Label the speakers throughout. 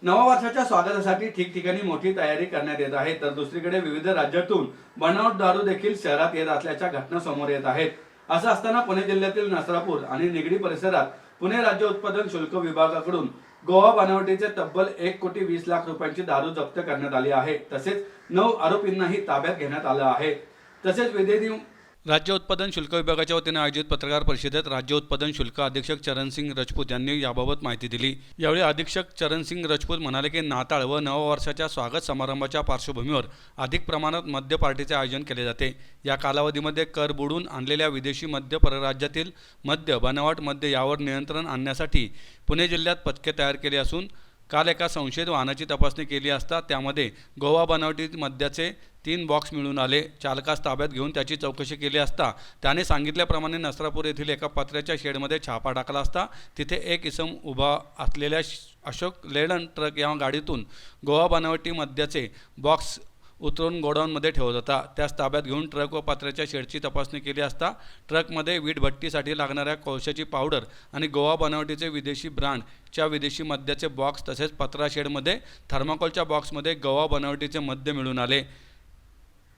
Speaker 1: नवा वर्षाच्या स्वागतासाठी ठिकठिकाणी मोठी तयारी करण्यात येत आहे, तर दुसरीकडे विविध राज्यातून बनावट दारू देखील शहरात येत असल्याच्या घटना समोर येत आहेत। असं असताना पुणे जिल्ह्यातील नसरापूर आणि निगडी परिसरात पुणे राज्य उत्पादन शुल्क विभागाकडून गोवा बनावटीचे तब्बल 1,20,00,000 रुपयांची दारू जप्त करण्यात आली आहे। तसेच 9 आरोपींनाही ताब्यात घेण्यात आलं आहे। तसेच विधेयक राज्य उत्पादन शुल्क विभागाच्या वतीने आयोजित पत्रकार परिषदेत राज्य उत्पादन शुल्क अधीक्षक चरणसिंग राजपूत यांनी याबाबत माहिती दिली। यावेळी अधीक्षक चरणसिंग राजपूत म्हणाले की नाताळ व नववर्षाच्या स्वागत समारंभाच्या पार्श्वभूमीवर अधिक प्रमाणात मद्य पार्टीचे आयोजन केले जाते। या कालावधीमध्ये कर बुडून आणलेल्या विदेशी मद्य, परराज्यातील मद्य, बनावट मद्य यावर नियंत्रण आणण्यासाठी पुणे जिल्ह्यात पथके तयार केली असून काल एका संशयित वाहनाची तपासणी केली असता त्यामध्ये गोवा बनावटी मद्याचे 3 बॉक्स मिळून आले। चालकास ताब्यात घेऊन त्याची चौकशी केली असता त्याने सांगितल्याप्रमाणे नसरापूर येथील एका पत्र्याच्या शेडमध्ये छापा टाकला असता तिथे एक इसम उभा असलेल्या अशोक लेलंड ट्रक या गाडीतून गोवा बनावटी मद्याचे बॉक्स उतरून गोडाऊनमध्ये ठेवत होता। त्यास ताब्यात घेऊन ट्रक व पत्र्याच्या शेडची तपासणी केली असता ट्रकमध्ये वीटभट्टीसाठी लागणाऱ्या कोळशाची पावडर आणि गोवा बनावटीचे विदेशी ब्रँडच्या विदेशी मद्याचे बॉक्स तसेच पत्रा शेडमध्ये थर्माकोलच्या बॉक्समध्ये गोवा बनावटीचे मद्य मिळून आले।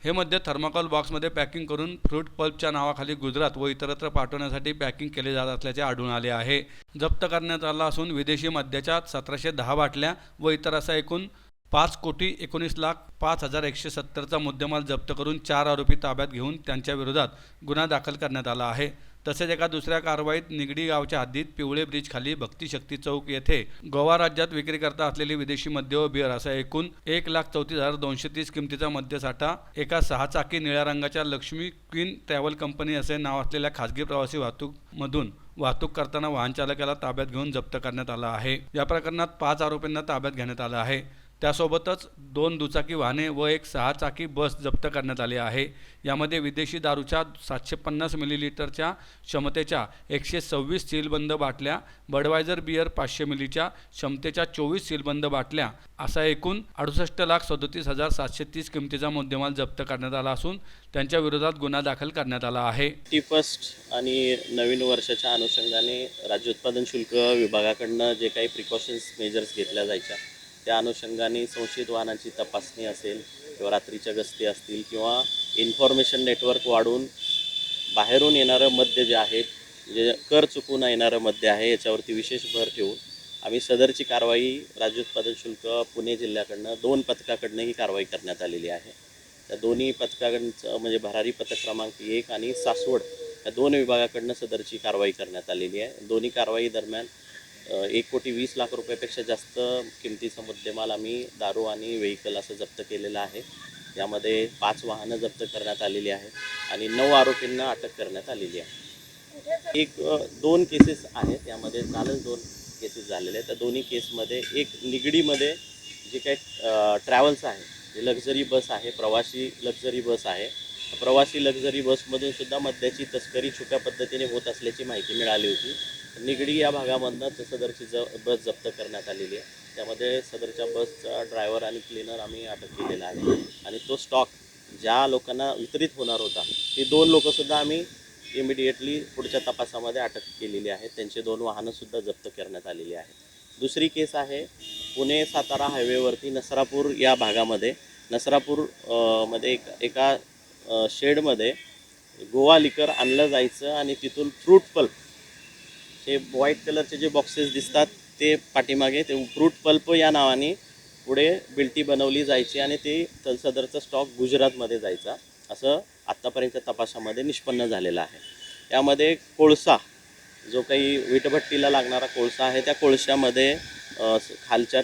Speaker 1: हे मद्य थर्माकोल बॉक्समध्ये पॅकिंग करून फ्रूट पल्पच्या नावाखाली गुजरात व इतरत्र पाठवण्यासाठी पॅकिंग केले जात असल्याचे आढळून आले आहे। जप्त करण्यात आला असून विदेशी मद्याच्या 1710 बाटल्या व इतर असा एकूण 5,19,05,170चा मुद्देमाल जप्त करून 4 आरोपी ताब्यात घेऊन त्यांच्या विरोधात गुन्हा दाखल करण्यात आला आहे। तसेच एका दुसऱ्या कारवाईत निगडी गावच्या हद्दीत पिवळे ब्रिज खाली भक्तिशक्ती चौक येथे गोवा राज्यात विक्री करता असलेली विदेशी मद्य व बिअर असा एकूण 1,34,230 किमतीचा मद्यसाठा एका 6 चाकी निळ्या रंगाच्या लक्ष्मी क्वीन ट्रॅव्हल कंपनी असे नाव असलेल्या खासगी प्रवासी वाहतूक करताना वाहन चालकाला ताब्यात घेऊन जप्त करण्यात आला आहे। या प्रकरणात 5 आरोपींना ताब्यात घेण्यात आलं आहे। त्यासोबतच 2 दुचाकी वाहने व एक 6 चाकी बस जप्त करण्यात आली आहे। यामध्ये विदेशी दारूच्या 750 मिलीलिटरच्या क्षमतेच्या 126 सीलबंद बाटल्या, बडवायझर बियर 500 मिलीच्या क्षमतेच्या 24 सीलबंद बाटल्या असा एकूण 68,37,730 किमतीचा मुद्देमाल जप्त करण्यात आला असून त्यांच्या विरोधात गुन्हा दाखल करण्यात आला आहे।
Speaker 2: 31 आणि नवीन वर्षाच्या अनुषंगाने राज्य उत्पादन शुल्क विभागाकडून जे काही प्रिकॉशन्स मेजर्स घेतल्या जायच्या त्या अनुषंगाने संशयित वाहनांची तपासणी असेल किंवा रात्रीच्या गस्ती असतील किंवा इन्फॉर्मेशन नेटवर्क वाढून बाहेरून येणारं मद्य जे आहे जे कर चुकून येणारं मद्य आहे याच्यावरती विशेष भर ठेवून आम्ही सदरची कारवाई राज्य उत्पादन शुल्क पुणे जिल्ह्याकडनं 2 पथकाकडनं ही कारवाई करण्यात आलेली आहे। त्या दोन्ही पथकाकडचं म्हणजे भरारी पथक क्रमांक 1 आणि सासवड या 2 विभागाकडनं सदरची कारवाई करण्यात आलेली आहे। दोन्ही कारवाई दरम्यान 1,20,00,000 रुपयापेक्षा जास्त किमतीचा मुद्देमाल आम्ही दारू आणि व्हेकल असं जप्त केलेला आहे। यामध्ये 5 वाहनं जप्त करण्यात आलेली आहेत आणि 9 आरोपींना अटक करण्यात आलेली आहे। 2 केसेस आहेत, यामध्ये कालच 2 केसेस झालेले आहेत। त्या दोन्ही केसमध्ये एक निगडीमध्ये जे काही ट्रॅव्हल्स आहे, जे लक्झरी बस आहे, प्रवासी लक्झरी बस आहे, प्रवासी लक्झरी बसमधून सुद्धा मद्याची तस्करी छुप्या पद्धतीने होत असल्याची माहिती मिळाली होती। निगडी या भागामधनं सदरची बस जप्त करण्यात आलेली आहे। त्यामध्ये सदरच्या बसचा ड्रायव्हर आणि क्लीनर आम्ही अटक केलेला आहे आणि तो स्टॉक ज्या लोकांना वितरित होणार होता ते 2 लोकंसुद्धा आम्ही इमिडिएटली पुढच्या तपासामध्ये अटक केलेली आहे। त्यांचे 2 वाहनंसुद्धा जप्त करण्यात आलेली आहेत। दुसरी केस आहे पुणे सातारा हायवेवरती नसरापूर या भागामध्ये मध्ये एका शेडमध्ये गोवा लिकर आणलं जायचं आणि तिथून फ्रूट पल्प हे व्हाईट कलरचे जे बॉक्सेस दिसतात ते पाठीमागे ते फ्रूट पल्प या नावाने पुढे बिल्टी बनवली जायची आणि ते सदरचा स्टॉक गुजरातमध्ये जायचा असं आत्तापर्यंत तपासामध्ये निष्पन्न झालेलं आहे। यामध्ये कोळसा जो काही वीटभट्टीला लागणारा कोळसा आहे त्या कोळशामध्ये खालच्या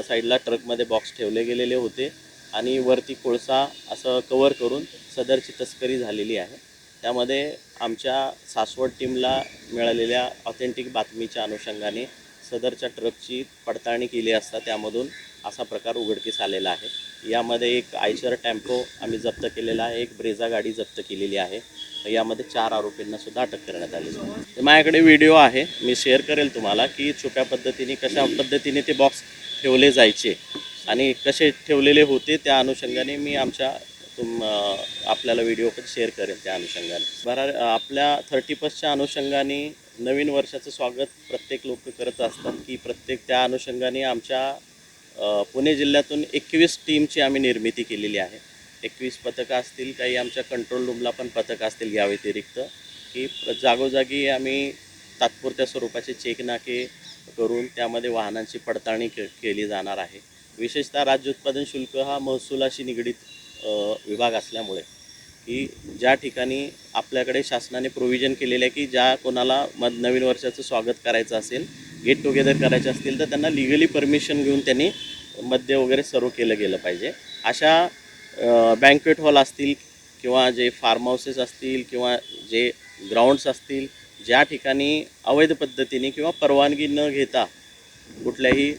Speaker 2: साईडला ट्रकमध्ये बॉक्स ठेवले गेलेले होते आणि वरती कोळसा असं कवर करून सदरची तस्करी झालेली आहे। त्यामध्ये आमच्या सासवड टीमला मिळालेल्या ऑथेंटिक बातमीच्या अनुषंगाने सदरच्या ट्रकची पडताळणी केली असता त्यामधून असा प्रकार उघडकीस आलेला आहे। यामध्ये एक आयशर टेम्पो आम्ही जप्त केलेला आहे, एक ब्रेझा गाडी जप्त केलेली आहे। यामध्ये 4 आरोपींना सुद्धा अटक करण्यात आलेली आहे। माझ्याकडे व्हिडिओ आहे, मी शेअर करेल तुम्हाला की छुप्या पद्धतीने कशा पद्धतीने ते बॉक्स ठेवले जायचे आणि कसे ठेवलेले होते त्या अनुषंगाने मी आपल्याला व्हिडिओ पण शेअर करेल। त्या अनुषंगाने आपल्या 31च्या अनुषंगाने नवीन वर्षाचं स्वागत प्रत्येक लोक करत असतात की प्रत्येक त्या अनुषंगाने आमच्या पुणे जिल्ह्यातून 21 टीमची आम्ही निर्मिती केलेली आहे. 21 पथकं असतील, काही आमच्या कंट्रोल रूमला पण पथकं असतील या व्यतिरिक्त, की जागोजागी आम्ही तात्पुरत्या स्वरूपाचे चेक नाके करून त्यामध्ये वाहनांची पडताळणी केली जाणार आहे. विशेषतः राज्य उत्पादन शुल्क हा महसुलाशी निगडीत विभाग असल्यामुळे, की ज्या ठिकाणी आपल्याकडे शासनाने प्रोव्हिजन केलेलं आहे की ज्या कोणाला नवीन वर्षाचं स्वागत करायचं असेल, गेट टुगेदर करायचे असतील, तर त्यांना लिगली परमिशन घेऊन त्यांनी मद्य वगैरे सर्व केलं गेलं पाहिजे. अशा बँक्वेट हॉल असतील किंवा जे फार्म हाऊसेस असतील किंवा जे ग्राउंड्स असतील, ज्या ठिकाणी अवैध पद्धतीने किंवा परवानगी न घेता कुठल्याही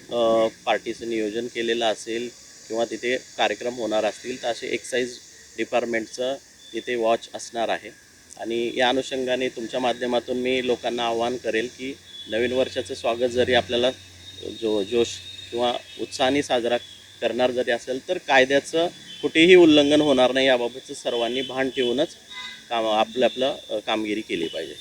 Speaker 2: पार्टीचं नियोजन केलेलं असेल किंवा तिथे कार्यक्रम होणार असतील, तर असे एक्साईज डिपार्टमेंटचं तिथे वॉच असणार आहे. आणि या अनुषंगाने तुमच्या माध्यमातून मी लोकांना आवाहन करेल की नवीन वर्षाचं स्वागत जरी आपल्याला जोश किंवा उत्साहाने साजरा करणार जरी असेल, तर कायद्याचं कुठेही उल्लंघन होणार नाही याबाबतचं सर्वांनी भान ठेवूनच आपलं कामगिरी केली पाहिजे.